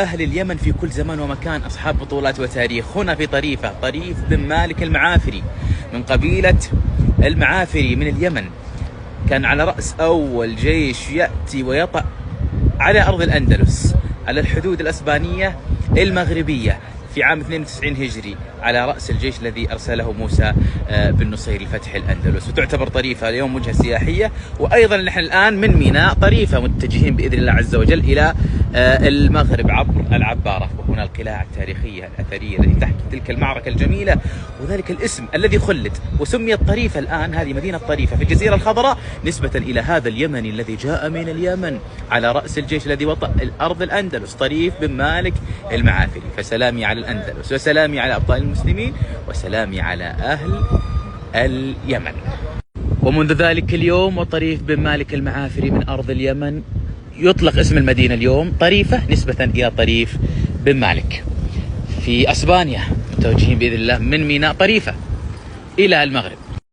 أهل اليمن في كل زمان ومكان، أصحاب بطولات وتاريخ. هنا في طريفة، طريف بن مالك المعافري من قبيلة المعافري من اليمن، كان على رأس أول جيش يأتي ويطأ على أرض الأندلس على الحدود الأسبانية المغربية في عام 92 هجري، على رأس الجيش الذي أرسله موسى بن نصير لفتح الأندلس. وتعتبر طريفة اليوم وجهة سياحية. وأيضا نحن الآن من ميناء طريفة متجهين بإذن الله عز وجل إلى المغرب عبر العبارة، وهنا القلاع التاريخية الأثرية التي تحكي تلك المعركة الجميلة وذلك الاسم الذي خلد. وسميت طريفة الآن، هذه مدينة طريفة في الجزيرة الخضراء، نسبة إلى هذا اليمني الذي جاء من اليمن على رأس الجيش الذي وطأ الأرض الأندلس، طريف بن مالك المعافري. فسلامي على الأندلس، وسلامي على أبطال المسلمين، وسلامي على أهل اليمن. ومنذ ذلك اليوم وطريف بن مالك المعافري من أرض اليمن يطلق اسم المدينة اليوم طريفة نسبة إلى طريف بن مالك. في أسبانيا متوجهين بإذن الله من ميناء طريفة إلى المغرب.